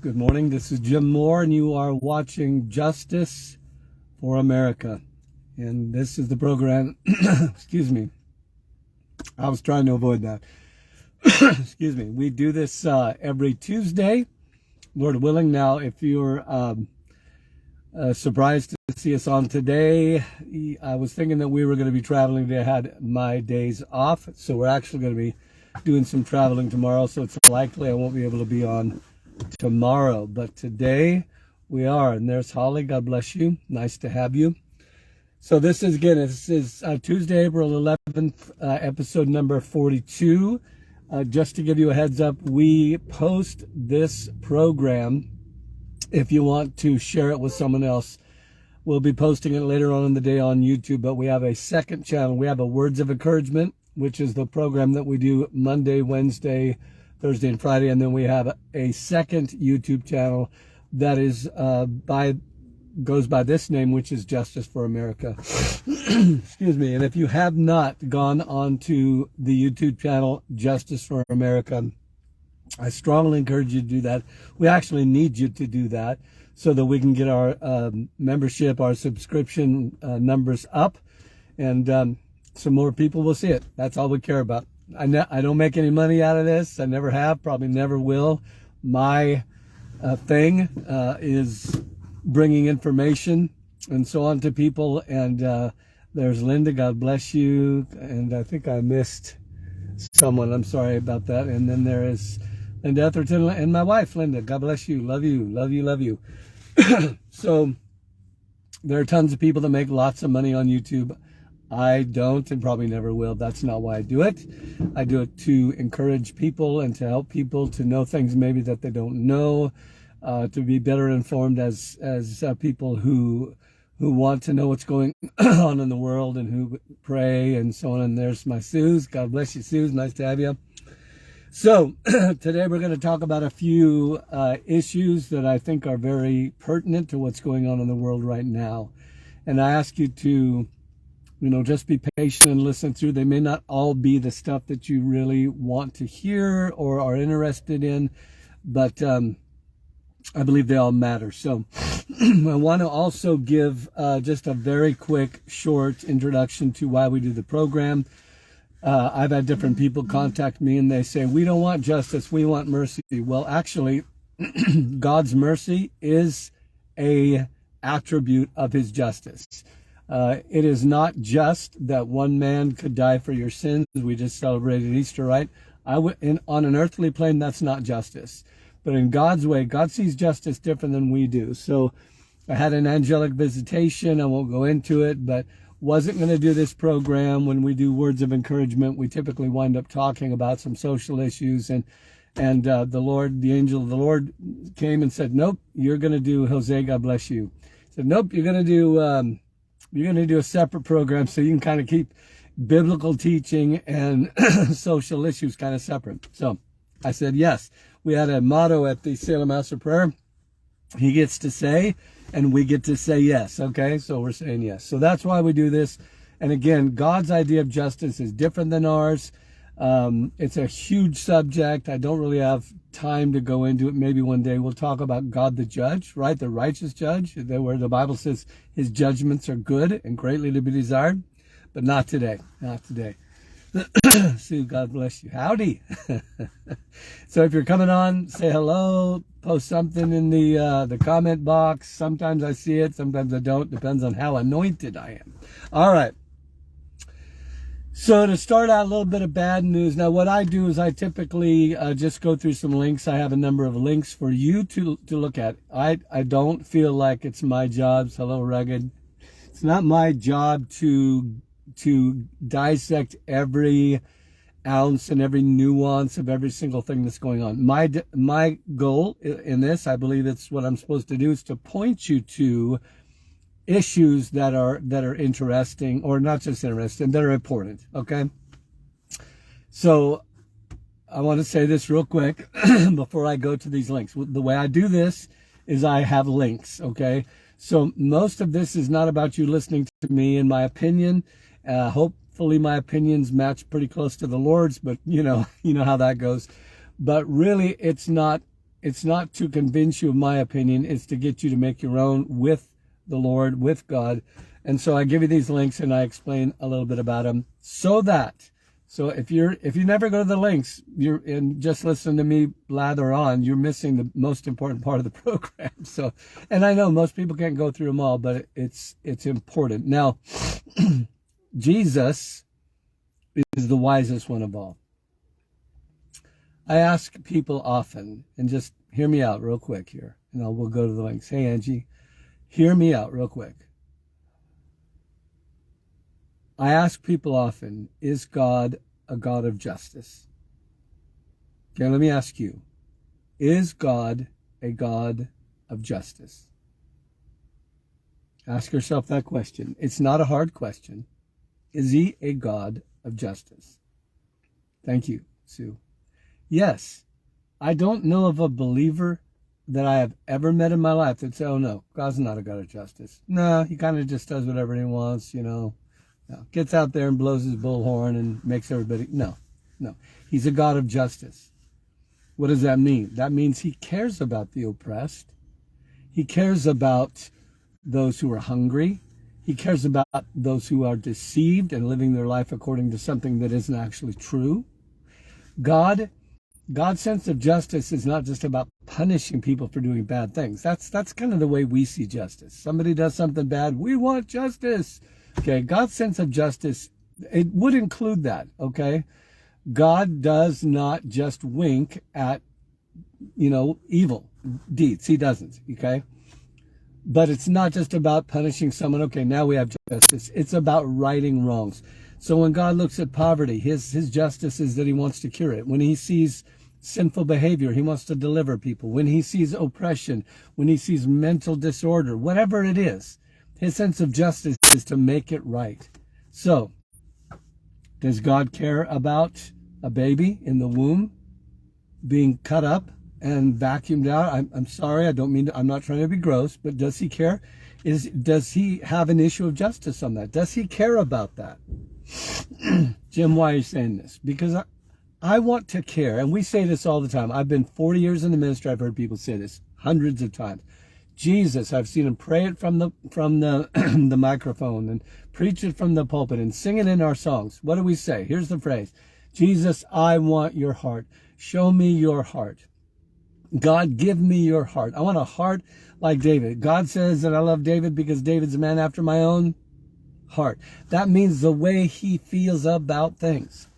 Good morning. This is Jim Moore, and you are watching Justice for America. And this is the program. Excuse me. I was trying to avoid that. Excuse me. We do this every Tuesday, Lord willing. Now, if you're surprised to see us on today, I was thinking that we were going to be traveling today. I had my days off, so we're actually going to be doing some traveling tomorrow, so it's likely I won't be able to be on tomorrow, but today we are. And there's Holly. God bless you. Nice to have you. So this is Tuesday, April 11th, episode number 42. Just to give you a heads up, we post this program. If you want to share it with someone else, we'll be posting it later on in the day on YouTube, but we have a second channel. We have a Words of Encouragement, which is the program that we do Monday, Wednesday, Thursday, and Friday. And then we have a second YouTube channel that is goes by this name, which is Justice for America. Excuse me. And if you have not gone on to the YouTube channel Justice for America, I strongly encourage you to do that. We actually need you to do that so that we can get our membership, our subscription numbers up, and some more people will see it. That's all we care about. I don't make any money out of this. I never have, probably never will. My thing is bringing information and so on to people. And there's Linda. God bless you. And I think I missed someone. I'm sorry about that. And then there is Linda Etherton and my wife, Linda. God bless you. Love you. Love you. Love you. So there are tons of people that make lots of money on YouTube. I don't and probably never will. That's not why I do it. I do it to encourage people and to help people to know things maybe that they don't know, to be better informed as people who want to know what's going on in the world and who pray and so on. And there's my Suze. God bless you, Suze. Nice to have you. So today we're going to talk about a few issues that I think are very pertinent to what's going on in the world right now. And I ask you to just be patient and listen through. They may not all be the stuff that you really want to hear or are interested in, but I believe they all matter. So I want to also give just a very quick, short introduction to why we do the program. I've had different people contact me and they say, we don't want justice, we want mercy. Well, actually, God's mercy is a attribute of his justice. It is not just that one man could die for your sins. We just celebrated Easter, right? On an earthly plane, that's not justice. But in God's way, God sees justice different than we do. So I had an angelic visitation. I won't go into it, but wasn't going to do this program. When we do Words of Encouragement, we typically wind up talking about some social issues. And the angel of the Lord came and said, nope, you're going to do Jose, God bless you. Said, nope, you're going to do a separate program so you can kind of keep biblical teaching and social issues kind of separate. So I said, yes. We had a motto at the Salem House of Prayer. He gets to say, and we get to say yes. Okay, so we're saying yes. So that's why we do this. And again, God's idea of justice is different than ours. It's a huge subject. I don't really have time to go into it. Maybe one day we'll talk about God the judge, right? The righteous judge, where the Bible says his judgments are good and greatly to be desired. But not today. Not today. Sue, God bless you. Howdy. So if you're coming on, say hello, post something in the comment box. Sometimes I see it, sometimes I don't. Depends on how anointed I am. All right. So to start out, a little bit of bad news. Now, what I do is I typically just go through some links. I have a number of links for you to look at. I don't feel like it's my job. Hello, Rugged. It's not my job to dissect every ounce and every nuance of every single thing that's going on. My goal in this, I believe it's what I'm supposed to do, is to point you to issues that are interesting, or not just interesting, that are important. Okay. So I want to say this real quick before I go to these links. The way I do this is I have links. Okay. So most of this is not about you listening to me and my opinion. Hopefully my opinions match pretty close to the Lord's, but you know how that goes. But really, it's not it's not to convince you of my opinion. It's to get you to make your own with the Lord, with God. And so I give you these links and I explain a little bit about them so if you never go to the links, and just listen to me blather on, you're missing the most important part of the program. So, and I know most people can't go through them all, but it's important. Now, Jesus is the wisest one of all. I ask people often, and just hear me out real quick here, and we'll go to the links. Hey, Angie, hear me out real quick. I ask people often, is God a God of justice? Okay, let me ask you, is God a God of justice? Ask yourself that question. It's not a hard question. Is he a God of justice? Thank you, Sue. Yes, I don't know of a believer that I have ever met in my life that said, oh no, God's not a God of justice. No, he kind of just does whatever he wants, No, gets out there and blows his bullhorn and makes everybody, no. He's a God of justice. What does that mean? That means he cares about the oppressed. He cares about those who are hungry. He cares about those who are deceived and living their life according to something that isn't actually true. God's sense of justice is not just about punishing people for doing bad things. That's kind of the way we see justice. Somebody does something bad, we want justice. Okay, God's sense of justice, it would include that, okay? God does not just wink at, evil deeds. He doesn't, okay? But it's not just about punishing someone. Okay, now we have justice. It's about righting wrongs. So when God looks at poverty, his justice is that he wants to cure it. When he sees sinful behavior, he wants to deliver people. When he sees oppression, when he sees mental disorder, whatever it is, his sense of justice is to make it right. So, does God care about a baby in the womb being cut up and vacuumed out? I'm sorry, I'm not trying to be gross, but does he care? Does he have an issue of justice on that? Does he care about that? Jim, why are you saying this? Because I want to care, and we say this all the time. I've been 40 years in the ministry. I've heard people say this hundreds of times. Jesus, I've seen him pray it from the the microphone and preach it from the pulpit and sing it in our songs. What do we say? Here's the phrase. Jesus, I want your heart. Show me your heart. God, give me your heart. I want a heart like David. God says that I love David because David's a man after my own heart. That means the way he feels about things.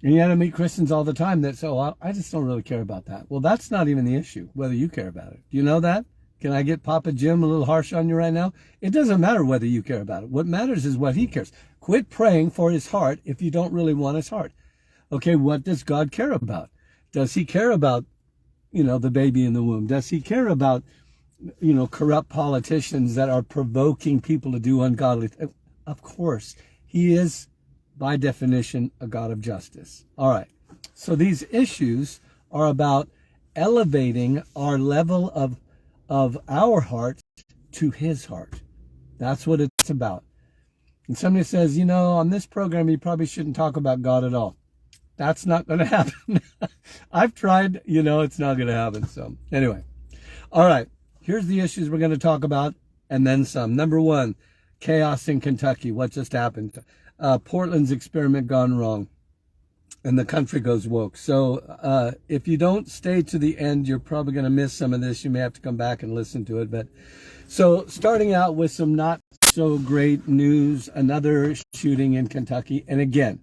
And yet I meet Christians all the time that say, oh, I just don't really care about that. Well, that's not even the issue, whether you care about it. Do you know that? Can I get Papa Jim a little harsh on you right now? It doesn't matter whether you care about it. What matters is what he cares. Quit praying for his heart if you don't really want his heart. Okay, what does God care about? Does he care about, the baby in the womb? Does he care about, corrupt politicians that are provoking people to do ungodly things? Of course, he is, by definition, a God of justice. All right. So these issues are about elevating our level of our heart to his heart. That's what it's about. And somebody says, on this program, you probably shouldn't talk about God at all. That's not going to happen. I've tried, it's not going to happen. So anyway. All right. Here's the issues we're going to talk about and then some. Number one, chaos in Kentucky. What just happened? Portland's experiment gone wrong and the country goes woke. So if you don't stay to the end, you're probably going to miss some of this. You may have to come back and listen to it. But so starting out with some not so great news, another shooting in Kentucky. And again,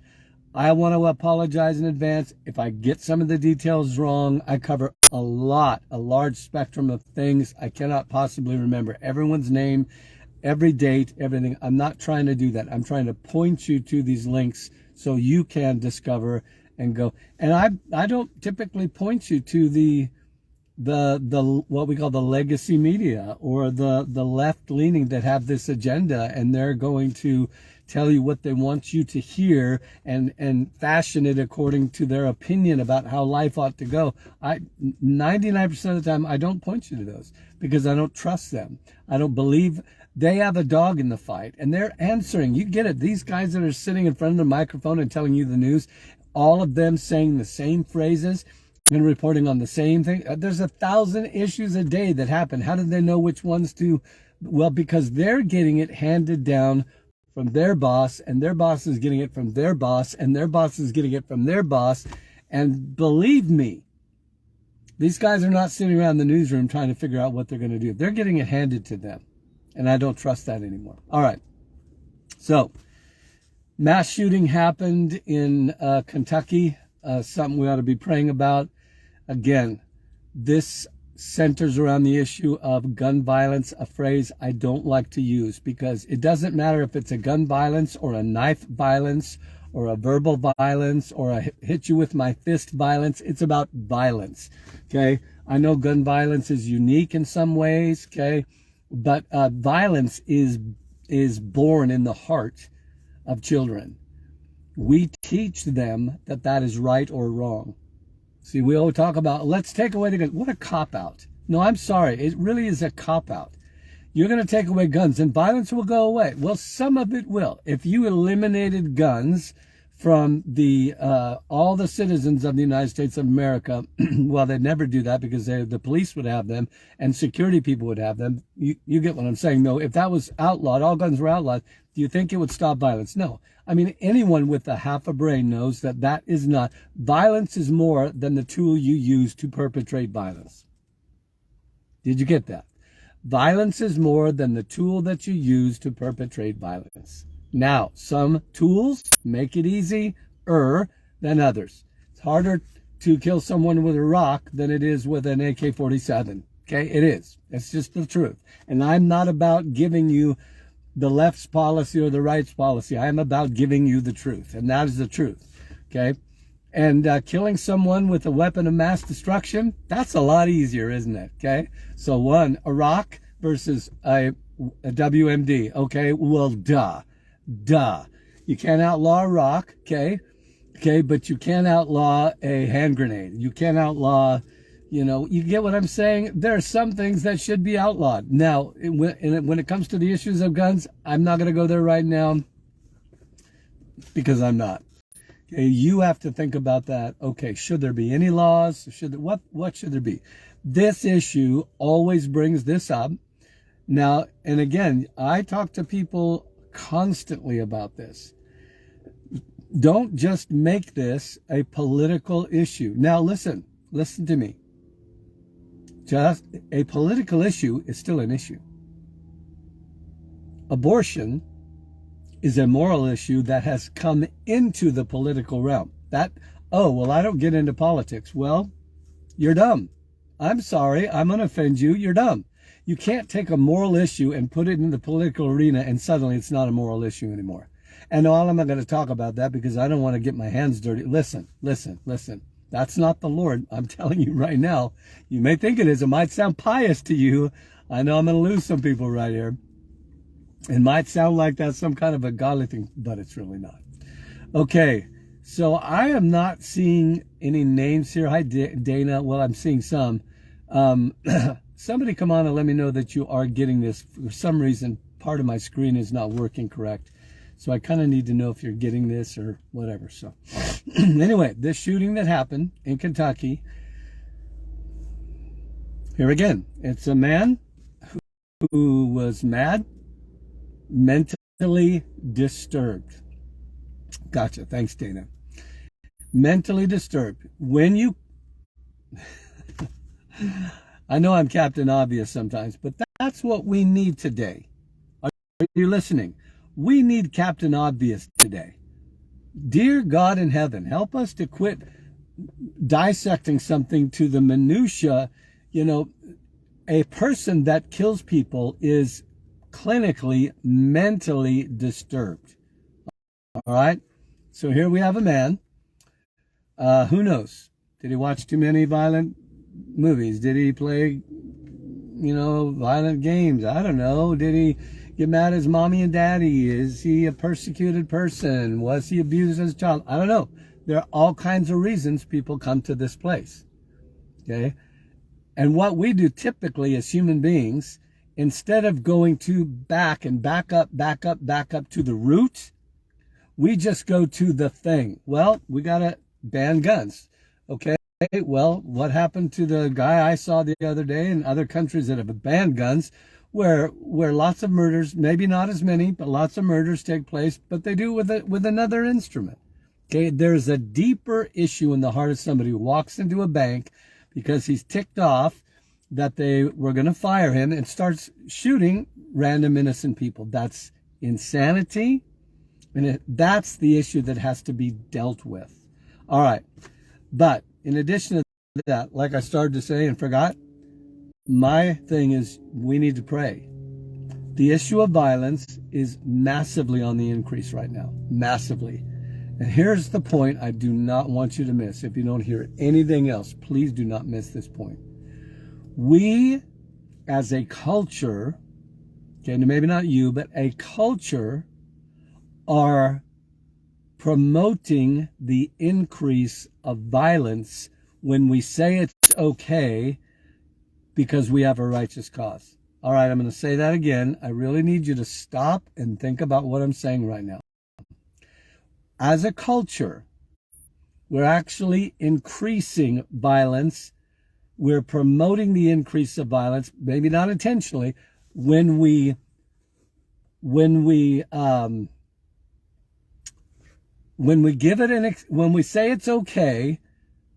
I want to apologize in advance if I get some of the details wrong. I cover a large spectrum of things. I cannot possibly remember everyone's name, every date, everything. I'm not trying to do that. I'm trying to point you to these links so you can discover and go. And I don't typically point you to the what we call the legacy media or the left leaning that have this agenda, and they're going to tell you what they want you to hear and fashion it according to their opinion about how life ought to go. 99% of the time, I don't point you to those because I don't trust them. I don't believe they have a dog in the fight, and they're answering. You get it. These guys that are sitting in front of the microphone and telling you the news, all of them saying the same phrases, and reporting on the same thing. There's 1,000 issues a day that happen. How do they know which ones to? Well, because they're getting it handed down from their boss, and their boss is getting it from their boss, and their boss is getting it from their boss. And believe me, these guys are not sitting around the newsroom trying to figure out what they're going to do. They're getting it handed to them. And I don't trust that anymore. All right. So, mass shooting happened in Kentucky. Something we ought to be praying about. Again, this centers around the issue of gun violence, a phrase I don't like to use because it doesn't matter if it's a gun violence or a knife violence or a verbal violence or a hit you with my fist violence. It's about violence, okay? I know gun violence is unique in some ways, okay? But violence is born in the heart of children. We teach them that that is right or wrong. See, we always talk about, let's take away the guns. What a cop-out. No, I'm sorry. It really is a cop-out. You're going to take away guns and violence will go away. Well, some of it will. If you eliminated guns from the all the citizens of the United States of America, well, they'd never do that because the police would have them and security people would have them. You get what I'm saying? No, if that was outlawed, all guns were outlawed, do you think it would stop violence? No. I mean, anyone with a half a brain knows that that is not. Violence is more than the tool you use to perpetrate violence. Did you get that? Violence is more than the tool that you use to perpetrate violence. Now, some tools make it easier than others. It's harder to kill someone with a rock than it is with an AK-47. Okay, it is. It's just the truth. And I'm not about giving you the left's policy or the right's policy. I am about giving you the truth, and that is the truth. Okay, and killing someone with a weapon of mass destruction, that's a lot easier, isn't it? Okay, so a rock versus a WMD. Okay, well, duh. You can't outlaw a rock, okay, but you can outlaw a hand grenade. You can outlaw, you get what I'm saying? There are some things that should be outlawed. Now, when it comes to the issues of guns, I'm not going to go there right now because I'm not. Okay, you have to think about that. Okay, should there be any laws? What should there be? This issue always brings this up. Now, and again, I talk to people constantly about this. Don't just make this a political issue. Now, listen to me. Just a political issue is still an issue. Abortion is a moral issue that has come into the political realm. I don't get into politics. Well, you're dumb. I'm sorry. I'm going to offend you. You're dumb. You can't take a moral issue and put it in the political arena and suddenly it's not a moral issue anymore. And no, I'm not going to talk about that because I don't want to get my hands dirty. Listen. That's not the Lord. I'm telling you right now. You may think it is. It might sound pious to you. I know I'm going to lose some people right here. It might sound like that's some kind of a godly thing, but it's really not. Okay, so I am not seeing any names here. Hi, Dana. Well, I'm seeing some. Somebody come on and let me know that you are getting this. For some reason, part of my screen is not working correct. So I kind of need to know if you're getting this or whatever. So anyway, this shooting that happened in Kentucky, here again, it's a man who was mad, mentally disturbed. Gotcha. Thanks, Dana. Mentally disturbed. When you... I know I'm Captain Obvious sometimes, but that's what we need today. Are you listening? We need Captain Obvious today. Dear God in heaven, help us to quit dissecting something to the minutia. A person that kills people is clinically mentally disturbed. All right? So here we have a man. Who knows? Did he watch too many violent movies? Did he play, violent games? I don't know. Did he get mad at his mommy and daddy? Is he a persecuted person? Was he abused as a child? I don't know. There are all kinds of reasons people come to this place. Okay? And what we do typically as human beings, instead of going to back up to the root, we just go to the thing. Well, we got to ban guns. Okay? well, what happened to the guy I saw the other day in other countries that have banned guns, where lots of murders, maybe not as many, but lots of murders take place, but they do with another instrument. Okay, there's a deeper issue in the heart of somebody who walks into a bank because he's ticked off that they were going to fire him and starts shooting random innocent people. That's insanity, and that's the issue that has to be dealt with. All right, but in addition to that, like I started to say and forgot, my thing is we need to pray. The issue of violence is massively on the increase right now, massively. And here's the point I do not want you to miss. If you don't hear anything else, please do not miss this point. We, as a culture, okay, maybe not you, but a culture, are promoting the increase of violence when we say it's okay because we have a righteous cause. All right, I'm going to say that again. I really need you to stop and think about what I'm saying right now. As a culture, we're actually increasing violence. We're promoting the increase of violence, maybe not intentionally, when we give it when we say it's okay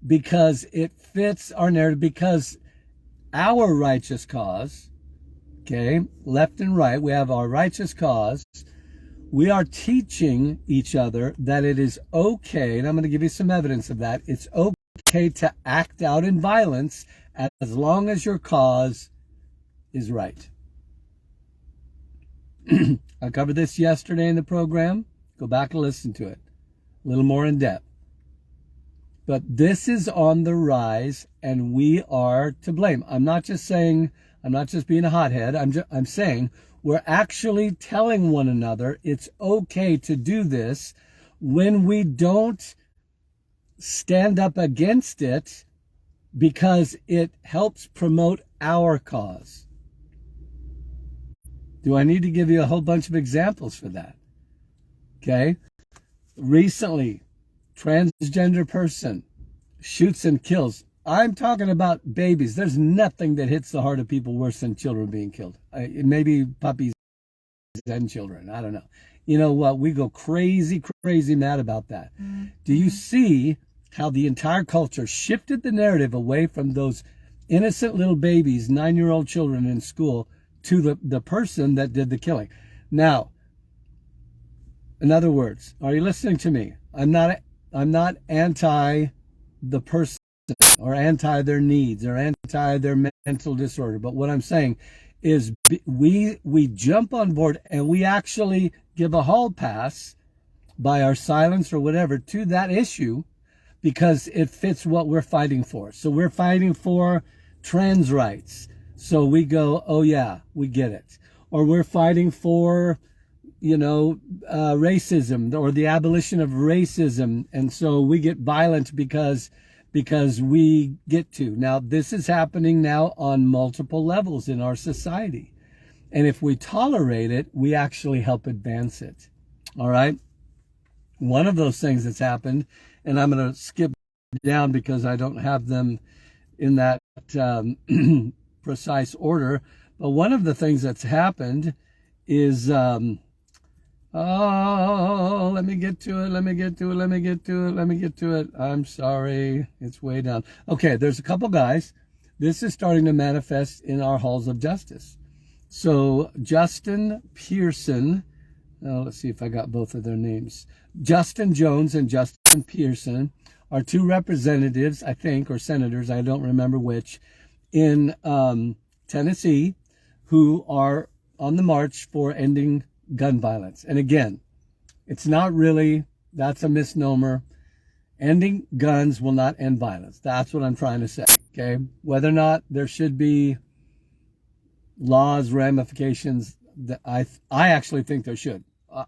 because it fits our narrative, because our righteous cause, okay, left and right, we have our righteous cause. We are teaching each other that it is okay, and I'm going to give you some evidence of that. It's okay to act out in violence as long as your cause is right. I covered this yesterday in the program. Go back and listen to it a little more in depth. But this is on the rise, and we are to blame. I'm not just being a hothead. I'm saying we're actually telling one another it's okay to do this when we don't stand up against it because it helps promote our cause. Do I need to give you a whole bunch of examples for that? Okay. Recently, transgender person shoots and kills. I'm talking about babies. There's nothing that hits the heart of people worse than children being killed. Maybe puppies and children. I don't know. You know what? We go crazy mad about that. Mm-hmm. Do you see how the entire culture shifted the narrative away from those innocent little babies, 9-year-old children in school, to the person that did the killing? Now, in other words, are you listening to me? I'm not anti the person or anti their needs or anti their mental disorder. But what I'm saying is we jump on board and we actually give a hall pass by our silence or whatever to that issue because it fits what we're fighting for. So we're fighting for trans rights. So we go, oh yeah, we get it. Or we're fighting for, racism or the abolition of racism. And so we get violent because we get to. Now, this is happening now on multiple levels in our society. And if we tolerate it, we actually help advance it. All right. One of those things that's happened, and I'm going to skip down because I don't have them in that precise order. But one of the things that's happened is, let me get to it. I'm sorry. It's way down. Okay, there's a couple guys. This is starting to manifest in our halls of justice. So Justin Pearson, let's see if I got both of their names. Justin Jones and Justin Pearson are two representatives, I think, or senators, I don't remember which, in Tennessee, who are on the march for ending gun violence. And again, it's not really, that's a misnomer. Ending guns will not end violence. That's what I'm trying to say, okay? Whether or not there should be laws, ramifications, that I actually think there should.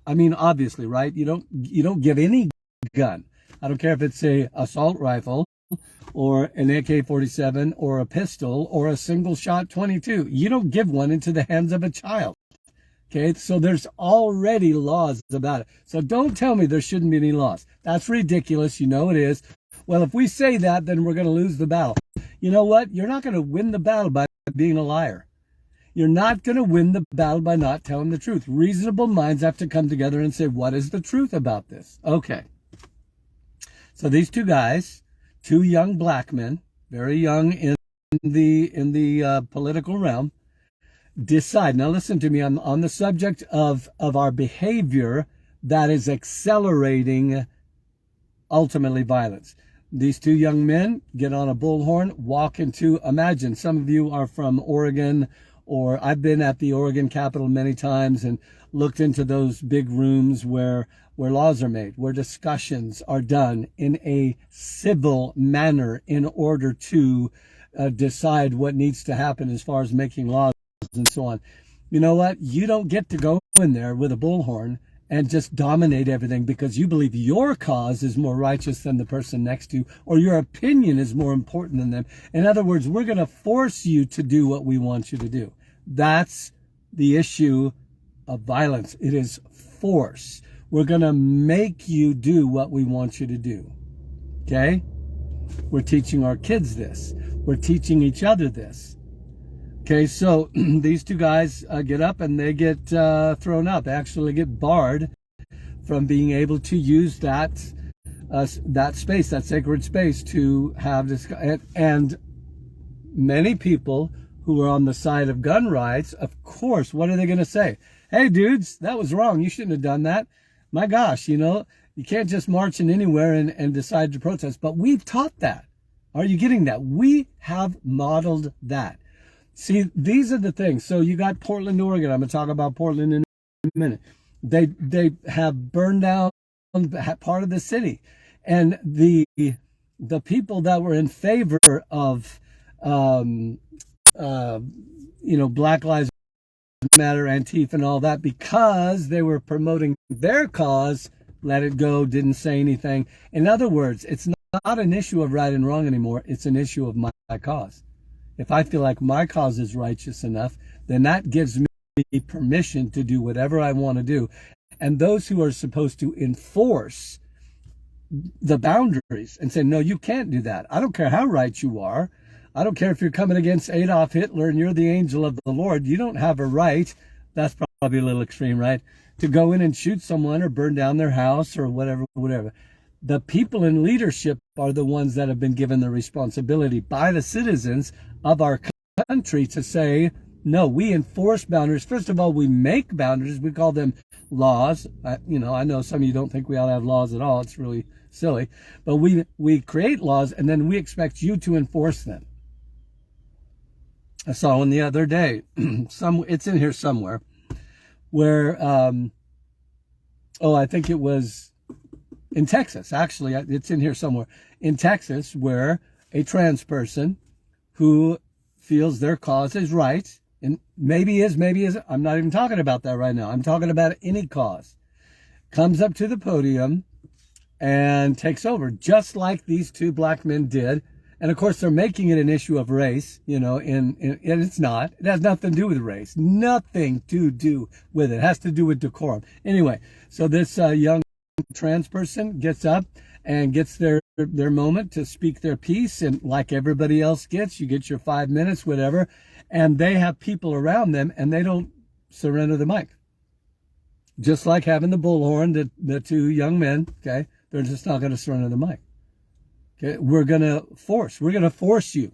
I mean, obviously, right? You don't give any gun. I don't care if it's a assault rifle or an AK-47 or a pistol or a single shot 22. You don't give one into the hands of a child. Okay, so there's already laws about it. So don't tell me there shouldn't be any laws. That's ridiculous. You know it is. Well, if we say that, then we're going to lose the battle. You know what? You're not going to win the battle by being a liar. You're not going to win the battle by not telling the truth. Reasonable minds have to come together and say, what is the truth about this? Okay. So these two guys, two young black men, very young in the political realm, decide. Now listen to me. I'm on the subject of our behavior that is accelerating ultimately violence. These two young men get on a bullhorn, walk into, imagine, some of you are from Oregon, or I've been at the Oregon Capitol many times and looked into those big rooms where laws are made, where discussions are done in a civil manner in order to decide what needs to happen as far as making laws and so on. You know what? You don't get to go in there with a bullhorn and just dominate everything because you believe your cause is more righteous than the person next to you, or your opinion is more important than them. In other words, we're going to force you to do what we want you to do. That's the issue of violence. It is force. We're going to make you do what we want you to do. Okay? We're teaching our kids this. We're teaching each other this. Okay, so these two guys get up and they get thrown out. They actually get barred from being able to use that space, that sacred space, to have this. And many people who are on the side of gun rights, of course, what are they going to say? Hey, dudes, that was wrong. You shouldn't have done that. My gosh, you can't just march in anywhere and decide to protest. But we've taught that. Are you getting that? We have modeled that. See, these are the things. So you got Portland, Oregon. I'm going to talk about Portland in a minute. They have burned down part of the city. And the people that were in favor of, Black Lives Matter, Antifa, and all that, because they were promoting their cause, let it go, didn't say anything. In other words, it's not an issue of right and wrong anymore. It's an issue of my cause. If I feel like my cause is righteous enough, then that gives me permission to do whatever I want to do. And those who are supposed to enforce the boundaries and say, no, you can't do that. I don't care how right you are. I don't care if you're coming against Adolf Hitler and you're the angel of the Lord. You don't have a right, that's probably a little extreme, right, to go in and shoot someone or burn down their house or whatever. The people in leadership are the ones that have been given the responsibility by the citizens of our country to say, no, we enforce boundaries. First of all, we make boundaries. We call them laws. I know some of you don't think we ought to have laws at all. It's really silly. But we create laws, and then we expect you to enforce them. I saw one the other day. It's in here somewhere, where, I think it was in Texas. Actually, it's in here somewhere. In Texas, where a trans person who feels their cause is right, and maybe isn't. I'm not even talking about that right now. I'm talking about any cause. Comes up to the podium and takes over, just like these two black men did. And of course, they're making it an issue of race, and it's not. It has nothing to do with race. Nothing to do with it. It has to do with decorum. Anyway, so this young trans person gets up and gets their moment to speak their piece. And like everybody else gets, you get your 5 minutes, whatever. And they have people around them and they don't surrender the mic. Just like having the bullhorn, the two young men, okay, they're just not going to surrender the mic. Okay, we're going to force you.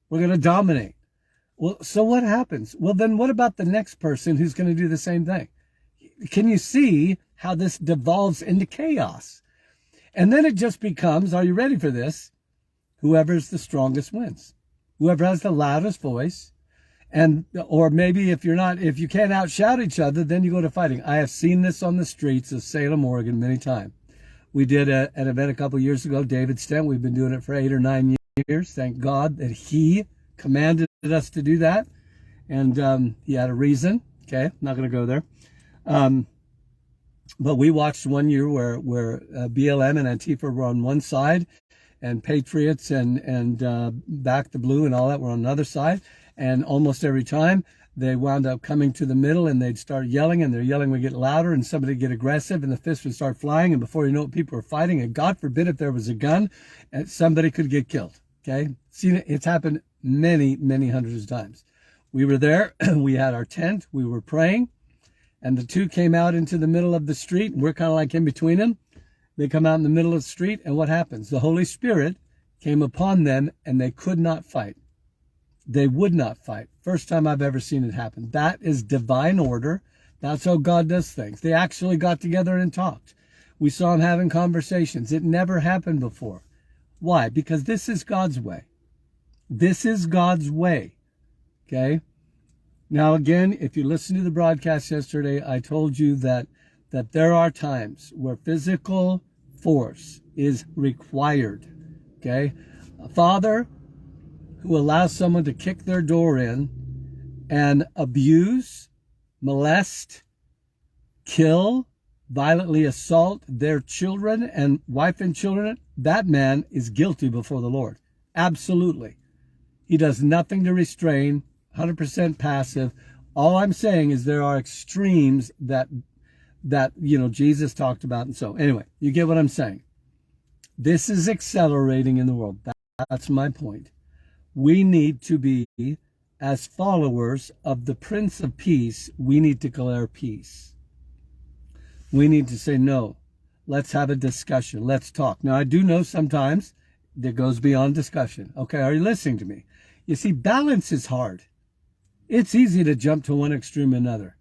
We're going to dominate. Well, so what happens? Well, then what about the next person who's going to do the same thing? Can you see how this devolves into chaos? And then it just becomes, are you ready for this? Whoever's the strongest wins. Whoever has the loudest voice. Or maybe if you can't outshout each other, then you go to fighting. I have seen this on the streets of Salem, Oregon many times. We did an event a couple of years ago, David Stent. We've been doing it for 8 or 9 years. Thank God that he commanded us to do that. And he had a reason. Okay, I'm not going to go there. But we watched one year where BLM and Antifa were on one side, and Patriots and Back the Blue and all that were on another side. And almost every time they wound up coming to the middle, and they'd start yelling, and their yelling would get louder, and somebody would get aggressive, and the fists would start flying, and before you know it, people were fighting, and God forbid if there was a gun, and somebody could get killed. Okay? Seen it, it's happened many, many hundreds of times. We were there, we had our tent, we were praying, and the two came out into the middle of the street, and we're kind of like in between them. They come out in the middle of the street, and what happens? The Holy Spirit came upon them, and they could not fight. They would not fight. First time I've ever seen it happen. That is divine order. That's how God does things. They actually got together and talked. We saw them having conversations. It never happened before. Why? Because this is God's way. This is God's way. Okay? Now, again, if you listened to the broadcast yesterday, I told you that there are times where physical force is required. Okay? A father who allows someone to kick their door in and abuse, molest, kill, violently assault their children and wife and children, that man is guilty before the Lord. Absolutely. He does nothing to restrain, 100% passive. All I'm saying is there are extremes that Jesus talked about. And so anyway, you get what I'm saying. This is accelerating in the world. That's my point. We need to be, as followers of the Prince of Peace, we need to declare peace. We need to say, no, let's have a discussion. Let's talk. Now, I do know sometimes that goes beyond discussion. Okay, are you listening to me? You see, balance is hard. It's easy to jump to one extreme or another.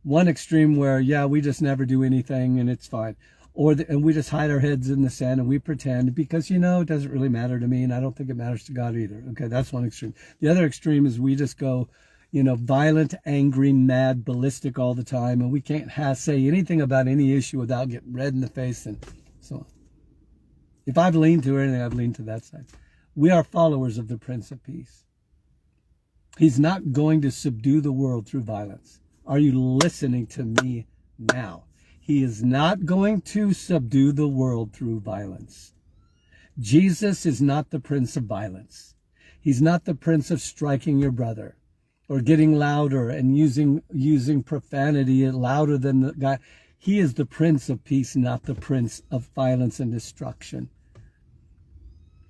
One extreme where, we just never do anything and it's fine. And we just hide our heads in the sand and we pretend because, it doesn't really matter to me and I don't think it matters to God either. Okay, that's one extreme. The other extreme is we just go, violent, angry, mad, ballistic all the time, and we can't say anything about any issue without getting red in the face and so on. If I've leaned to anything, I've leaned to that side. We are followers of the Prince of Peace. He's not going to subdue the world through violence. Are you listening to me now? He is not going to subdue the world through violence. Jesus is not the prince of violence. He's not the prince of striking your brother or getting louder and using profanity louder than the guy. He is the Prince of Peace, not the prince of violence and destruction.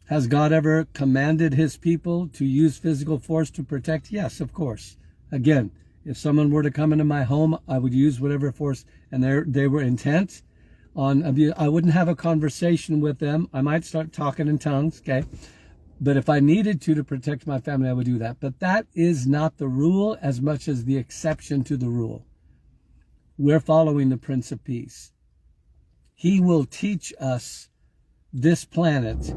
Has God ever commanded his people to use physical force to protect? Yes, of course. Again, if someone were to come into my home, I would use whatever force, and they were intent on abuse. I wouldn't have a conversation with them. I might start talking in tongues, okay? But if I needed to protect my family, I would do that. But that is not the rule as much as the exception to the rule. We're following the Prince of Peace. He will teach us this planet.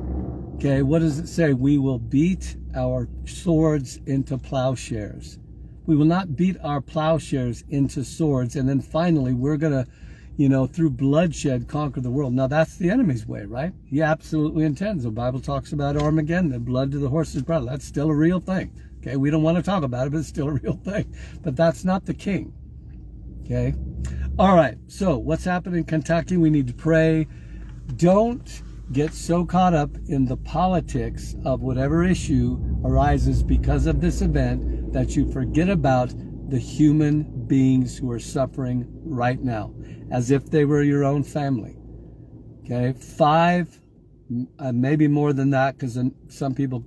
Okay, what does it say? We will beat our swords into plowshares. We will not beat our plowshares into swords. And then finally, we're going to, through bloodshed, conquer the world. Now, that's the enemy's way, right? He absolutely intends. The Bible talks about Armageddon, the blood to the horse's bridle. That's still a real thing. Okay, we don't want to talk about it, but it's still a real thing. But that's not the king. Okay? All right, so what's happening in Kentucky? We need to pray. Don't get so caught up in the politics of whatever issue arises because of this event that you forget about the human beings who are suffering right now, as if they were your own family. Okay, 5, maybe more than that, because some people,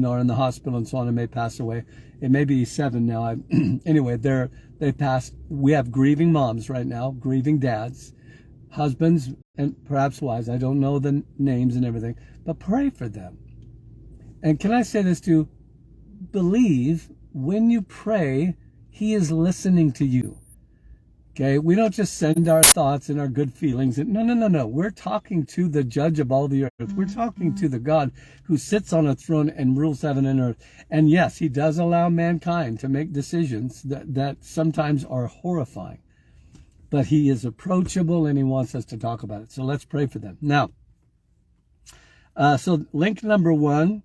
are in the hospital and so on and may pass away. It may be 7 now. Anyway, they passed. We have grieving moms right now, grieving dads, husbands, and perhaps wives. I don't know the names and everything, but pray for them. And can I say this too? Believe when you pray, he is listening to you. Okay, we don't just send our thoughts and our good feelings. No. We're talking to the judge of all the earth. We're talking to the God who sits on a throne and rules heaven and earth. And yes, he does allow mankind to make decisions that sometimes are horrifying. But he is approachable and he wants us to talk about it. So let's pray for them. Now, so link number 1,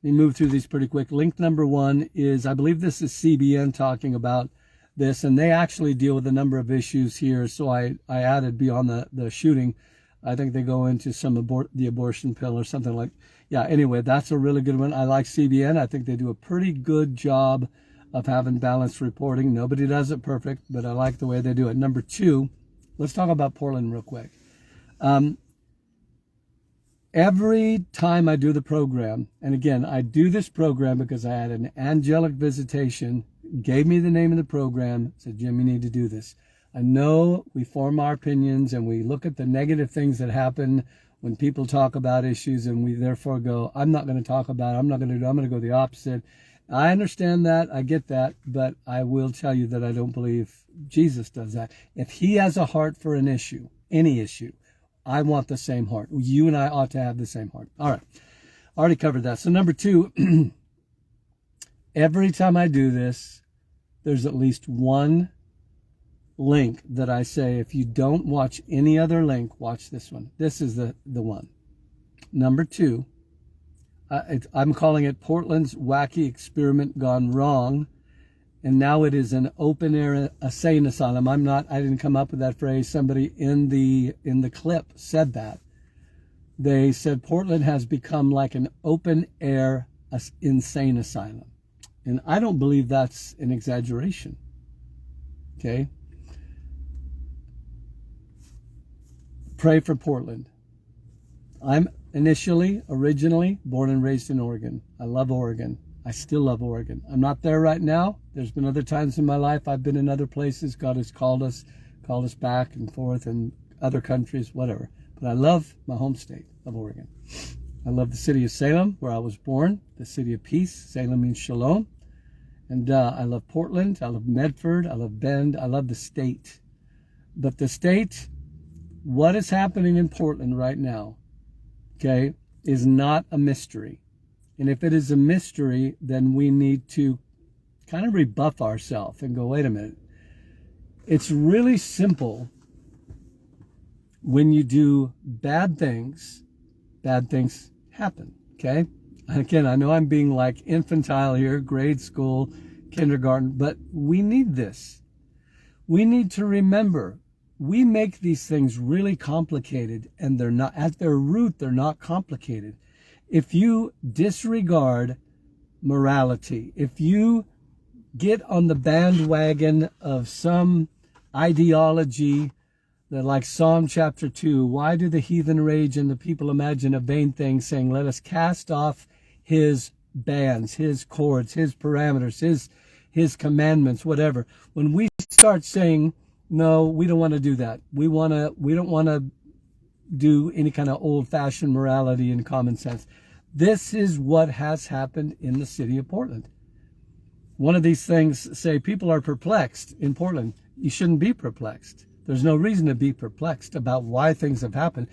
let me move through these pretty quick. Link number 1 is, I believe this is CBN talking about this, and they actually deal with a number of issues here. So I added beyond the shooting, I think they go into some the abortion pill or something like, anyway, that's a really good one. I like CBN. I think they do a pretty good job of having balanced reporting. Nobody does it perfect, but I like the way they do it. Number two, let's talk about Portland real quick. Every time I do the program, and again, I do this program because I had an angelic visitation, gave me the name of the program, said, Jim, you need to do this. I know we form our opinions and we look at the negative things that happen when people talk about issues, and we therefore go, I'm not going to talk about it. I'm going to go the opposite. I understand that. I get that. But I will tell you that I don't believe Jesus does that. If he has a heart for an issue, any issue, I want the same heart. You and I ought to have the same heart. All right. Already covered that. So number two, every time I do this, there's at least one link that I say, if you don't watch any other link, watch this one. This is the one. Number two, I'm calling it Portland's Wacky Experiment Gone Wrong. And now it is an open air insane asylum. I didn't come up with that phrase. Somebody in the clip said that. They said Portland has become like an open air insane asylum. And I don't believe that's an exaggeration. Okay? Pray for Portland. I'm originally born and raised in Oregon. I love Oregon. I still love Oregon. I'm not there right now. There's been other times in my life I've been in other places. God has called us back and forth in other countries, whatever. But I love my home state of Oregon. I love the city of Salem, where I was born, the city of peace. Salem means shalom. And I love Portland. I love Medford. I love Bend. I love the state. But the state, what is happening in Portland right now, okay, is not a mystery. And if it is a mystery, then we need to kind of rebuff ourselves and go, wait a minute. It's really simple. When you do bad things happen, okay? Again, I know I'm being like infantile here, grade school, kindergarten, but we need this. We need to remember, we make these things really complicated, and they're not, at their root, they're not complicated. If you disregard morality, if you get on the bandwagon of some ideology that, like Psalm chapter 2, why do the heathen rage and the people imagine a vain thing, saying, let us cast off his bands, his cords, his parameters, his commandments, whatever. When we start saying, no, we don't want to do that. We don't want to do any kind of old-fashioned morality and common sense. This is what has happened in the city of Portland. One of these things say people are perplexed in Portland. You shouldn't be perplexed. There's no reason to be perplexed about why things have happened.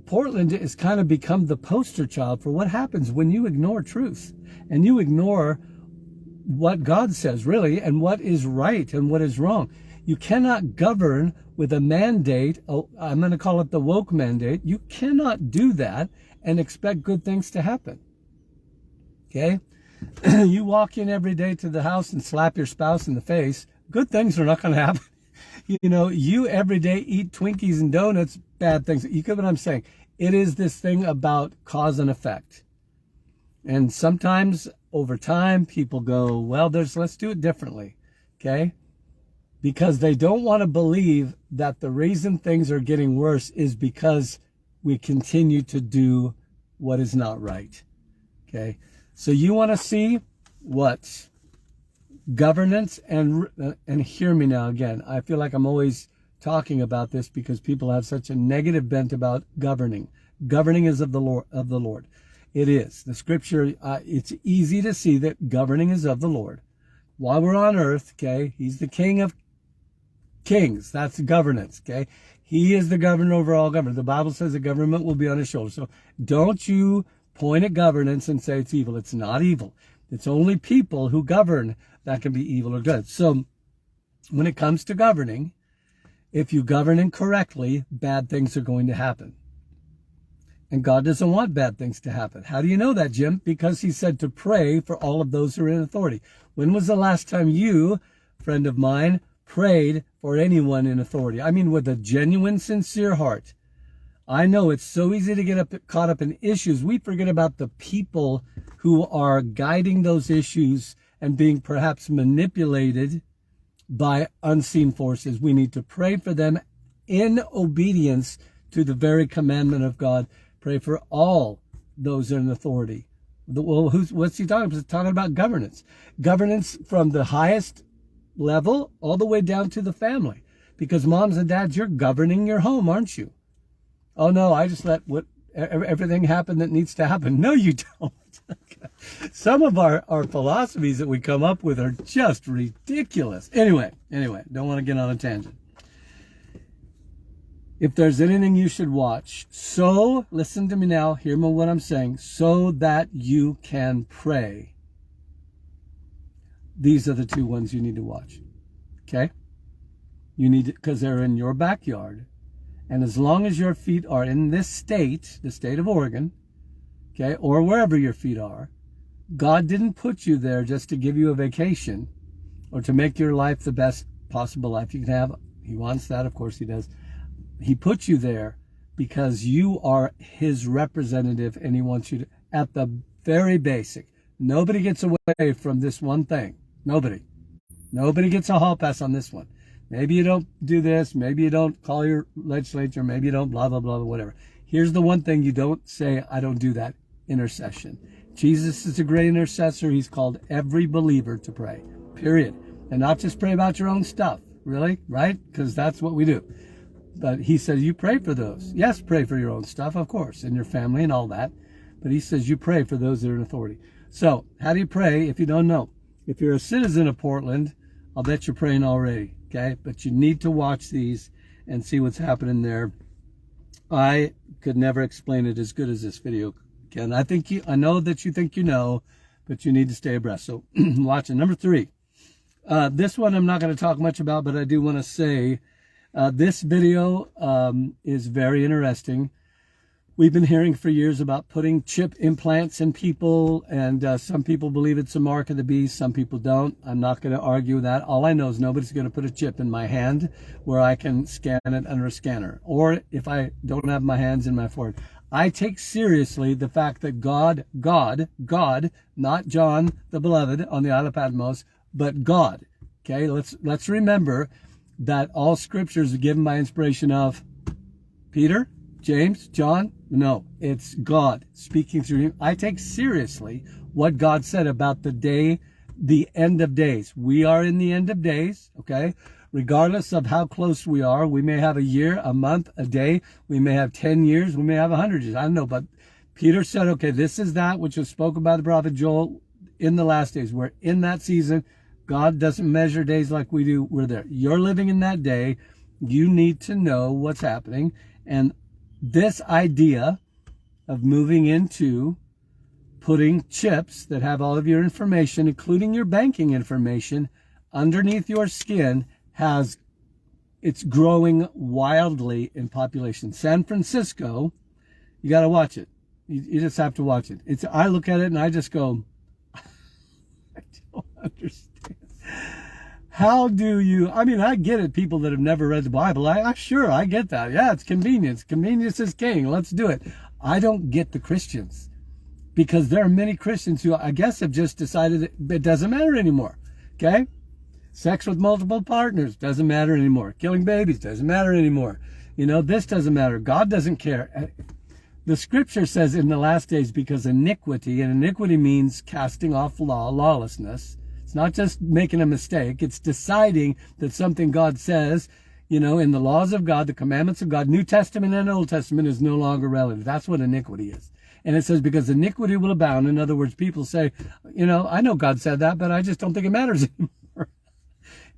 Portland has kind of become the poster child for what happens when you ignore truth and you ignore what God says, really, and what is right and what is wrong. You cannot govern with a mandate. I'm going to call it the woke mandate. You cannot do that and expect good things to happen. Okay? You walk in every day to the house and slap your spouse in the face. Good things are not going to happen. You every day eat Twinkies and donuts, bad things. You get what I'm saying? It is this thing about cause and effect. And sometimes over time, people go, well, let's do it differently. Okay? Because they don't want to believe that the reason things are getting worse is because we continue to do what is not right. Okay? So you want to see what? Governance, and hear me now again. I feel like I'm always talking about this because people have such a negative bent about governing. Governing is of the Lord. It is. The scripture, it's easy to see that governing is of the Lord. While we're on earth, okay, he's the King of kings. That's governance, okay? He is the governor over all government. The Bible says the government will be on his shoulders. So don't you point at governance and say it's evil. It's not evil. It's only people who govern that can be evil or good. So when it comes to governing, if you govern incorrectly, bad things are going to happen. And God doesn't want bad things to happen. How do you know that, Jim? Because he said to pray for all of those who are in authority. When was the last time you, friend of mine, prayed for anyone in authority? I mean, with a genuine, sincere heart. I know it's so easy to get caught up in issues. We forget about the people who are guiding those issues and being perhaps manipulated by unseen forces. We need to pray for them in obedience to the very commandment of God. Pray for all those in authority. Well, what's he talking about? He's talking about governance. Governance from the highest level all the way down to the family. Because moms and dads, you're governing your home, aren't you? Oh no, I just let everything happen that needs to happen. No, you don't. Some of our philosophies that we come up with are just ridiculous. Anyway, don't want to get on a tangent. If there's anything you should watch, so listen to me now, hear me what I'm saying, so that you can pray. These are the two ones you need to watch. Okay? You need to, because they're in your backyard. And as long as your feet are in this state, the state of Oregon, okay, or wherever your feet are, God didn't put you there just to give you a vacation or to make your life the best possible life you can have. He wants that, of course he does. He put you there because you are his representative, and he wants you to, at the very basic. Nobody gets away from this one thing. Nobody gets a hall pass on this one. Maybe you don't do this. Maybe you don't call your legislature. Maybe you don't blah, blah, blah, whatever. Here's the one thing you don't say, I don't do that. Intercession. Jesus is a great intercessor. He's called every believer to pray, period. And not just pray about your own stuff, really, right? Because that's what we do. But he says you pray for those. Yes, pray for your own stuff, of course, and your family and all that. But he says you pray for those that are in authority. So how do you pray if you don't know? If you're a citizen of Portland, I'll bet you're praying already, okay? But you need to watch these and see what's happening there. I could never explain it as good as this video can. I know that you think you know, but you need to stay abreast. So watch it. Number 3. This one I'm not going to talk much about, but I do want to say this video is very interesting. We've been hearing for years about putting chip implants in people, and some people believe it's a mark of the beast. Some people don't. I'm not going to argue that. All I know is nobody's going to put a chip in my hand where I can scan it under a scanner, or if I don't have my hands in my forehead. I take seriously the fact that God, not John the Beloved on the Isle of Patmos, but God. Okay, let's remember that all scriptures are given by inspiration of Peter, James, John. No, it's God speaking through him. I take seriously what God said about the day, the end of days. We are in the end of days, okay? Regardless of how close we are, we may have a year, a month, a day. We may have 10 years. We may have 100 years. I don't know, but Peter said, okay, this is that which was spoken by the prophet Joel in the last days. We're in that season. God doesn't measure days like we do. We're there. You're living in that day. You need to know what's happening. And this idea of moving into putting chips that have all of your information, including your banking information, underneath your skin it's growing wildly in population. San Francisco, you got to watch it. You just have to watch it. I look at it and I just go, I don't understand. How do you, I get it, people that have never read the Bible. Sure, I get that. Yeah, it's convenience. Convenience is king. Let's do it. I don't get the Christians, because there are many Christians who I guess have just decided that it doesn't matter anymore. Okay? Sex with multiple partners doesn't matter anymore. Killing babies doesn't matter anymore. This doesn't matter. God doesn't care. The scripture says in the last days, because iniquity, and iniquity means casting off lawlessness. It's not just making a mistake. It's deciding that something God says, in the laws of God, the commandments of God, New Testament and Old Testament, is no longer relevant. That's what iniquity is. And it says, because iniquity will abound. In other words, people say, I know God said that, but I just don't think it matters anymore.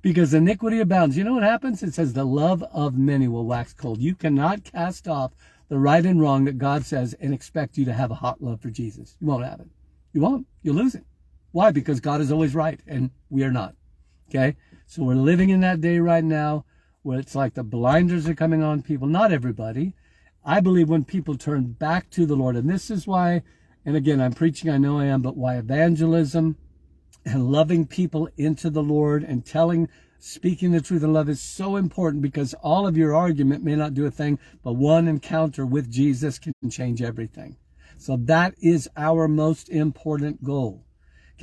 Because iniquity abounds. You know what happens? It says the love of many will wax cold. You cannot cast off the right and wrong that God says and expect you to have a hot love for Jesus. You won't have it. You won't. You'll lose it. Why? Because God is always right and we are not. Okay? So we're living in that day right now where it's like the blinders are coming on people. Not everybody. I believe when people turn back to the Lord, and this is why, and again, I'm preaching, I know I am, but why evangelism and loving people into the Lord and speaking the truth in love is so important, because all of your argument may not do a thing, but one encounter with Jesus can change everything. So that is our most important goal.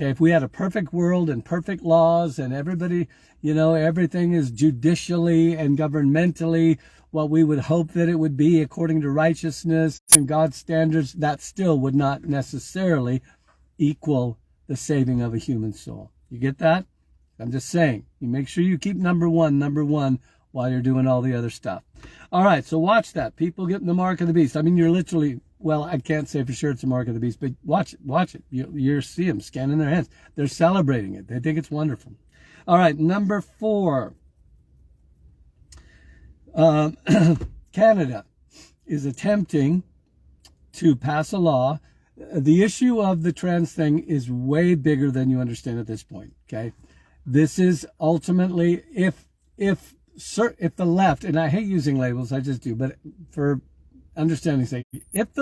Okay, if we had a perfect world and perfect laws and everybody, everything is judicially and governmentally what we would hope that it would be according to righteousness and God's standards, that still would not necessarily equal the saving of a human soul. You get that? I'm just saying, you make sure you keep number one while you're doing all the other stuff. All right, so watch that. People getting the mark of the beast. I mean, you're literally, well, I can't say for sure it's a mark of the beast, but watch it. You see them scanning their hands. They're celebrating it. They think it's wonderful. All right, number 4. Canada is attempting to pass a law. The issue of the trans thing is way bigger than you understand at this point, okay? This is ultimately, if the left, and I hate using labels, I just do, but for understanding's sake, if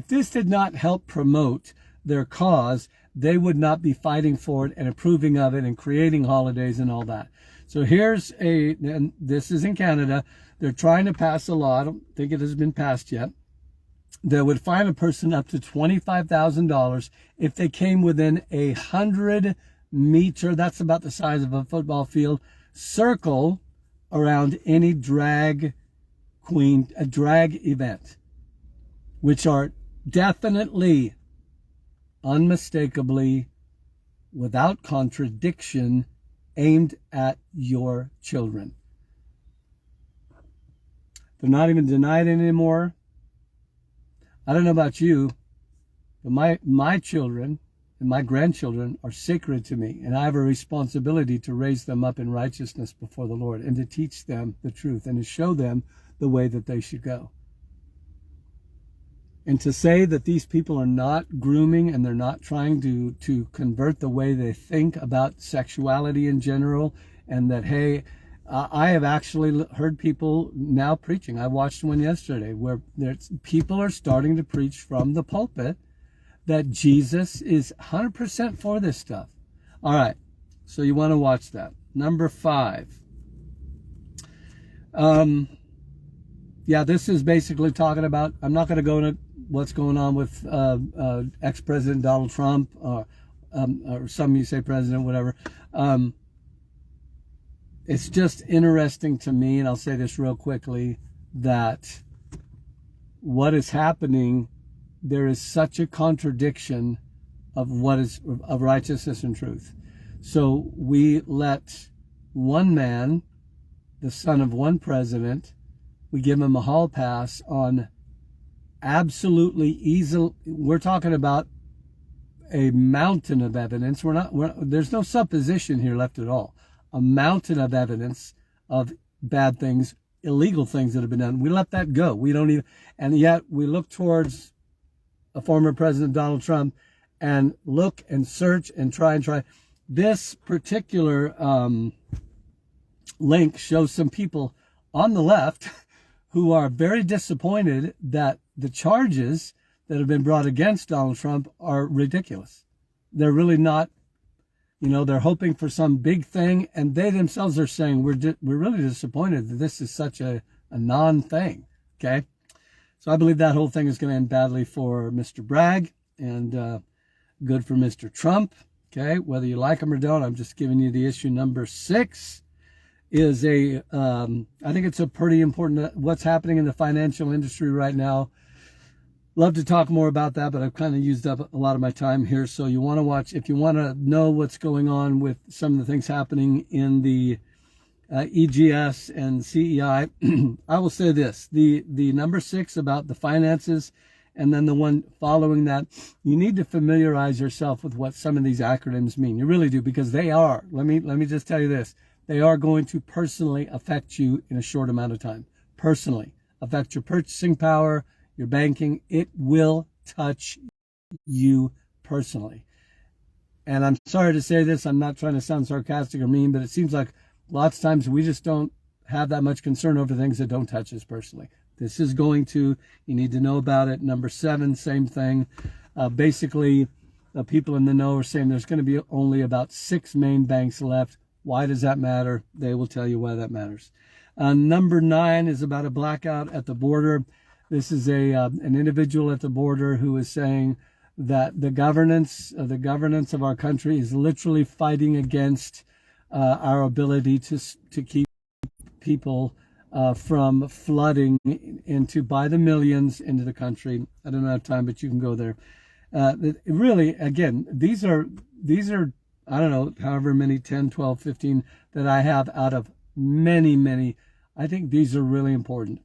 this did not help promote their cause, they would not be fighting for it and approving of it and creating holidays and all that. So and this is in Canada, they're trying to pass a law, I don't think it has been passed yet, that would fine a person up to $25,000 if they came within 100-meter, that's about the size of a football field, circle around any drag event, which are definitely, unmistakably, without contradiction, aimed at your children. They're not even denied anymore. I don't know about you, but my children and my grandchildren are sacred to me, and I have a responsibility to raise them up in righteousness before the Lord and to teach them the truth and to show them the way that they should go. And to say that these people are not grooming and they're not trying to convert the way they think about sexuality in general, and that, hey, I have actually heard people now preaching. I watched one yesterday where people are starting to preach from the pulpit that Jesus is 100% for this stuff. All right, so you want to watch that. Number 5. This is basically talking about, I'm not going to go into what's going on with ex-President Donald Trump, or some you say president, whatever. It's just interesting to me, and I'll say this real quickly, that what is happening, there is such a contradiction of of righteousness and truth. So we let one man, the son of one president, we give him a hall pass on absolutely easy. We're talking about a mountain of evidence. There's no supposition here left at all. A mountain of evidence of bad things, illegal things that have been done. We let that go. We don't even, and yet we look towards a former President Donald Trump and look and search and try. This particular link shows some people on the left who are very disappointed that the charges that have been brought against Donald Trump are ridiculous. They're really not, they're hoping for some big thing, and they themselves are saying, we're really disappointed that this is such a non-thing, okay? So I believe that whole thing is going to end badly for Mr. Bragg and good for Mr. Trump, okay? Whether you like him or don't, I'm just giving you the issue. Number 6 is I think it's a pretty important, what's happening in the financial industry right now. Love to talk more about that, but I've kind of used up a lot of my time here. So you want to watch, if you want to know what's going on with some of the things happening in the EGS and CEI, I will say this, the number 6 about the finances, and then the one following that, you need to familiarize yourself with what some of these acronyms mean. You really do, because they are, let me just tell you this, they are going to personally affect you in a short amount of time. Personally affect your purchasing power, your banking. It will touch you personally. And I'm sorry to say this, I'm not trying to sound sarcastic or mean, but it seems like lots of times we just don't have that much concern over things that don't touch us personally. This is going to, you need to know about it. Number 7, same thing. Basically, people in the know are saying there's going to be only about 6 main banks left. Why does that matter? They will tell you why that matters. Number 9 is about a blackout at the border. This is an individual at the border who is saying that the governance of our country is literally fighting against our ability to keep people from flooding into by the millions into the country. I don't have time, but you can go there. Really, again, these are I don't know, however many, 10, 12, 15 that I have out of many, many. I think these are really important.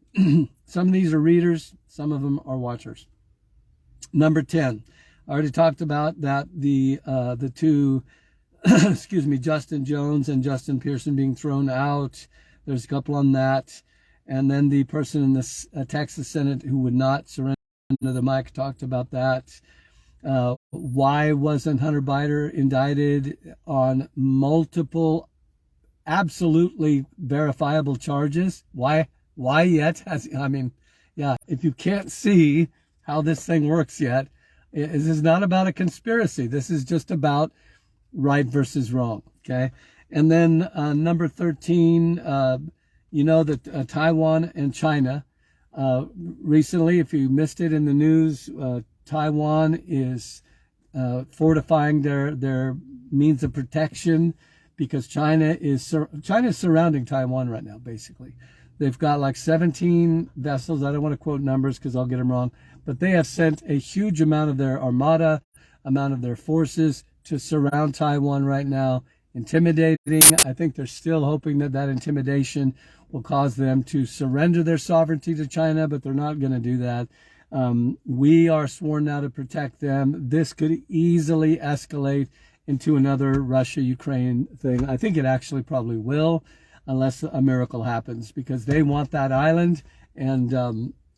Some of these are readers, some of them are watchers. Number 10, I already talked about that the two, excuse me, Justin Jones and Justin Pearson being thrown out. There's a couple on that. And then the person in the Texas Senate who would not surrender the mic talked about that. Why wasn't Hunter Biden indicted on multiple absolutely verifiable charges? Why yet? If you can't see how this thing works yet, this is not about a conspiracy. This is just about right versus wrong. Okay. And then number 13, that Taiwan and China recently, if you missed it in the news, Taiwan is fortifying their means of protection because China is surrounding Taiwan right now. Basically, they've got like 17 vessels. I don't want to quote numbers because I'll get them wrong, but they have sent a huge amount of their armada, amount of their forces to surround Taiwan right now, intimidating. I think they're still hoping that intimidation will cause them to surrender their sovereignty to China, but they're not going to do that. We are sworn now to protect them. This could easily escalate into another Russia-Ukraine thing. I think it actually probably will, unless a miracle happens, because they want that island, and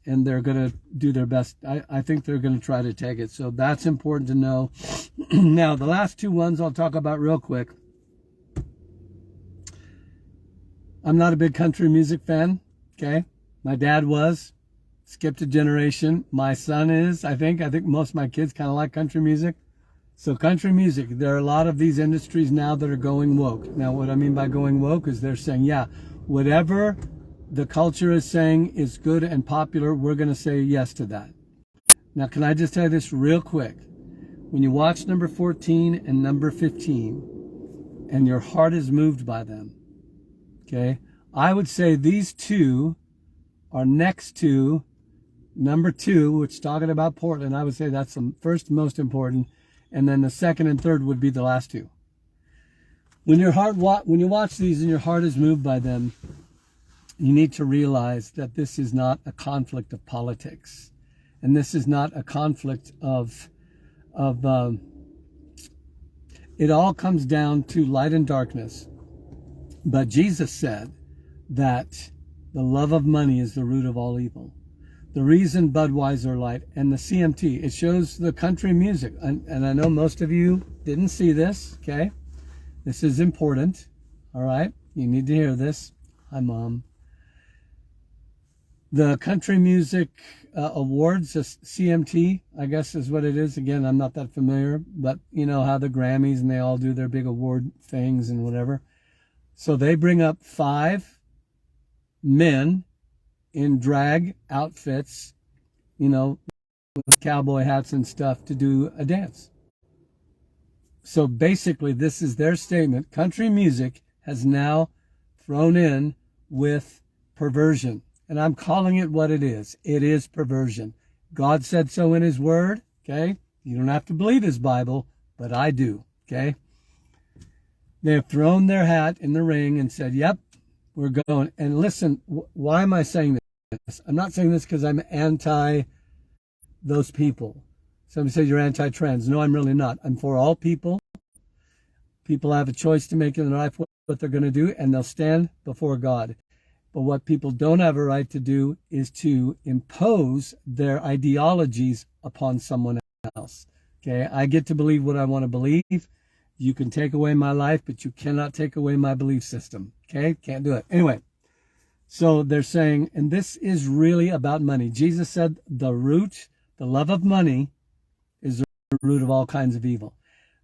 they're going to do their best. I think they're going to try to take it. So that's important to know. Now, the last two ones I'll talk about real quick. I'm not a big country music fan, okay? My dad was. Skipped a generation. My son is, I think most of my kids kind of like country music. So country music, there are a lot of these industries now that are going woke. Now, what I mean by going woke is they're saying, yeah, whatever the culture is saying is good and popular, we're going to say yes to that. Now, can I just tell you this real quick? When you watch number 14 and number 15, and your heart is moved by them, okay, I would say these two are next to number 2, which is talking about Portland. I would say that's the first most important, and then the second and third would be the last two. When you watch these and your heart is moved by them, you need to realize that this is not a conflict of politics, and this is not a conflict of it all comes down to light and darkness. But Jesus said that the love of money is the root of all evil. The reason Budweiser Light and the CMT, it shows the country music. And I know most of you didn't see this, okay? This is important, all right? You need to hear this. Hi, Mom. The Country Music Awards, the CMT, I guess is what it is. Again, I'm not that familiar, but you know how the Grammys and they all do their big award things and whatever. So they bring up 5 men in drag outfits, with cowboy hats and stuff to do a dance. So basically, this is their statement. Country music has now thrown in with perversion. And I'm calling it what it is. It is perversion. God said so in his word, okay? You don't have to believe his Bible, but I do, okay? They have thrown their hat in the ring and said, yep, we're going. And listen, why am I saying this? I'm not saying this because I'm anti those people. Somebody says you're anti-trans. No, I'm really not. I'm for all people. People have a choice to make in their life what they're going to do, and they'll stand before God. But what people don't have a right to do is to impose their ideologies upon someone else. Okay, I get to believe what I want to believe. You can take away my life, but you cannot take away my belief system. Okay, can't do it. Anyway, so they're saying, and this is really about money. Jesus said the love of money is the root of all kinds of evil.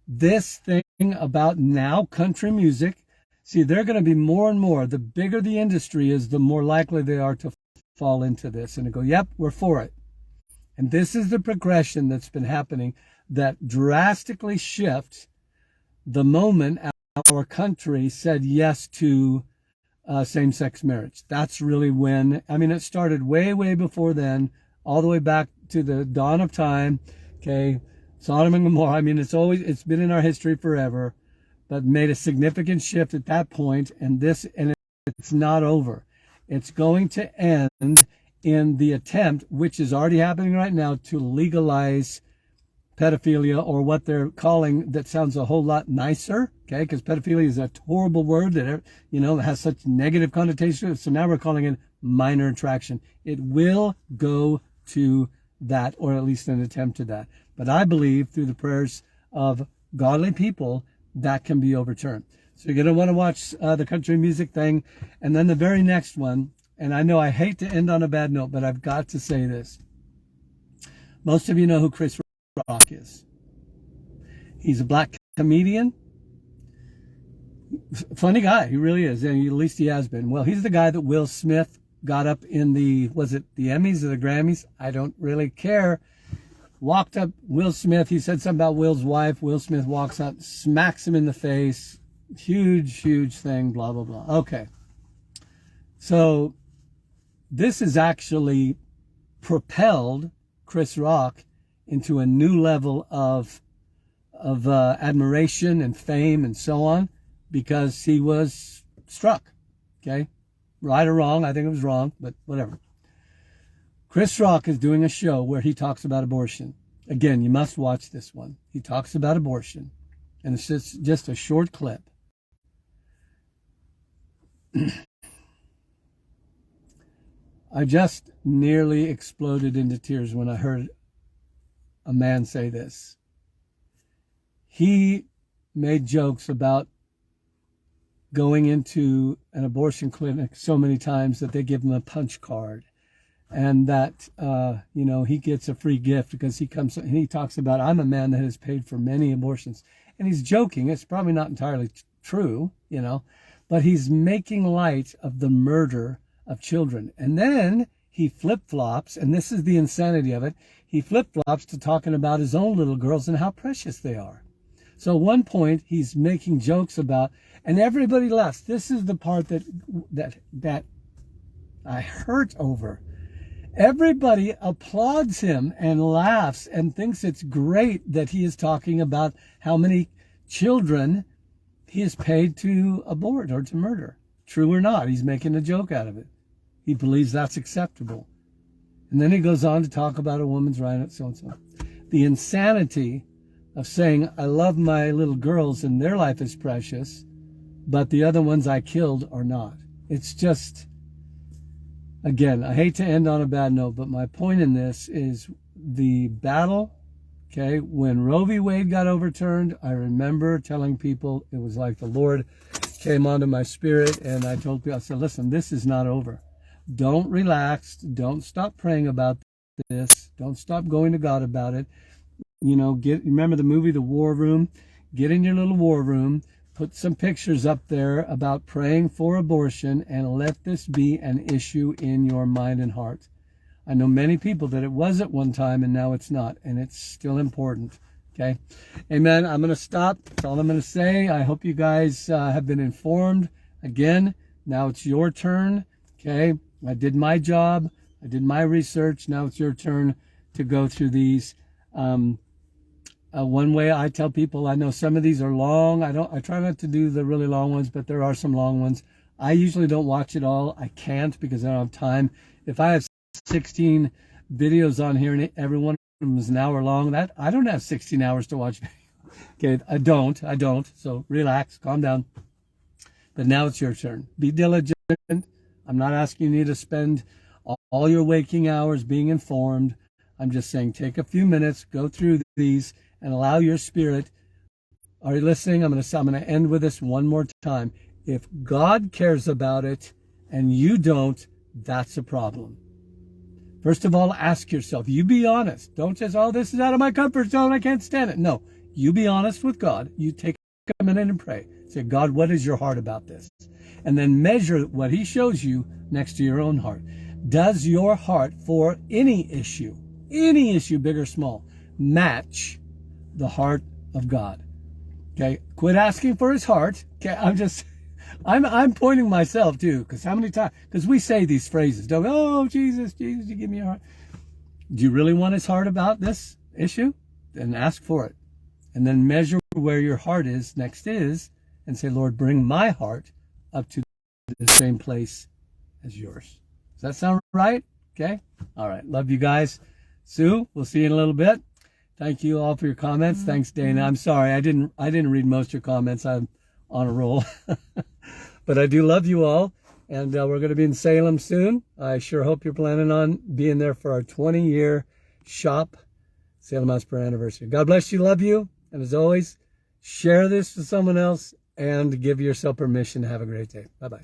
This thing about now country music, see, they're going to be more and more, the bigger the industry is, the more likely they are to fall into this and to go, yep, we're for it. And this is the progression that's been happening. that drastically shift the moment our country said yes to same-sex marriage. That's really when, I mean, it started way, way before then, all the way back to the dawn of time. Okay, Sodom and Gomorrah. I mean, it's been in our history forever, but made a significant shift at that point, and it's not over. It's going to end in the attempt, which is already happening right now, to legalize pedophilia, or what they're calling, that sounds a whole lot nicer, okay, because pedophilia is a horrible word that, has such negative connotations. So now we're calling it minor attraction. It will go to that, or at least an attempt to that. But I believe through the prayers of godly people, that can be overturned. So you're going to want to watch the country music thing. And then the very next one, and I know I hate to end on a bad note, but I've got to say this. Most of you know who Chris Rock is. He's a black comedian. Funny guy, he really is, and at least he has been. Well, he's the guy that Will Smith got up in was it the Emmys or the Grammys? I don't really care. Walked up Will Smith, he said something about Will's wife. Will Smith walks up, smacks him in the face. Huge thing, blah, blah, blah. Okay. So this has actually propelled Chris Rock into a new level of admiration and fame and so on, because he was struck. Okay, right or wrong, I think it was wrong, but whatever. Chris Rock is doing a show where he talks about abortion. Again, you must watch this one. He talks about abortion, and it's just a short clip. I just nearly exploded into tears when I heard a man say this. He made jokes about going into an abortion clinic so many times that they give him a punch card, and that he gets a free gift because he comes and he talks about, I'm a man that has paid for many abortions, and he's joking. It's probably not entirely true, but he's making light of the murder of children. And then he flip-flops, and this is the insanity of it, he flip-flops to talking about his own little girls and how precious they are. So at one point, he's making jokes about, and everybody laughs. This is the part that I hurt over. Everybody applauds him and laughs and thinks it's great that he is talking about how many children he is paid to abort or to murder. True or not, he's making a joke out of it. He believes that's acceptable. And then he goes on to talk about a woman's right at so-and-so. The insanity of saying, I love my little girls and their life is precious, but the other ones I killed are not. It's just, again, I hate to end on a bad note, but my point in this is the battle, okay, when Roe v. Wade got overturned, I remember telling people, it was like the Lord came onto my spirit, and I told people, I said, listen, this is not over. Don't relax. Don't stop praying about this. Don't stop going to God about it. Remember the movie The War Room? Get in your little war room, put some pictures up there about praying for abortion, and let this be an issue in your mind and heart. I know many people that it was at one time and now it's not, and it's still important. Okay. Amen. I'm going to stop. That's all I'm going to say. I hope you guys have been informed. Again, now it's your turn. Okay. I did my job. I did my research. Now it's your turn to go through these. One way I tell people, I know some of these are long. I try not to do the really long ones, but there are some long ones. I usually don't watch it all. I can't because I don't have time. If I have 16 videos on here and every one of them is an hour long, that I don't have 16 hours to watch. Okay, I don't. So relax, calm down. But now it's your turn. Be diligent. I'm not asking you to spend all your waking hours being informed. I'm just saying take a few minutes, go through these, and allow your spirit. Are you listening? I'm going to end with this one more time. If God cares about it and you don't, that's a problem. First of all, ask yourself. You be honest. Don't just, this is out of my comfort zone. I can't stand it. No, you be honest with God. You take a minute and pray. Say, God, what is your heart about this? And then measure what he shows you next to your own heart. Does your heart for any issue, big or small, match the heart of God. Okay, quit asking for his heart. Okay, I'm pointing myself too, because how many times, because we say these phrases, don't we? Oh, Jesus, Jesus, you give me your heart. Do you really want his heart about this issue? Then ask for it. And then measure where your heart is next is, and say, Lord, bring my heart up to the same place as yours. Does that sound right? Okay. All right. Love you guys. Sue, we'll see you in a little bit. Thank you all for your comments. Thanks, Dana. I'm sorry I didn't read most of your comments. I'm on a roll. But I do love you all. And we're going to be in Salem soon. I sure hope you're planning on being there for our 20-year shop Salem House Prayer anniversary. God bless you. Love you. And as always, share this with someone else and give yourself permission to have a great day. Bye-bye.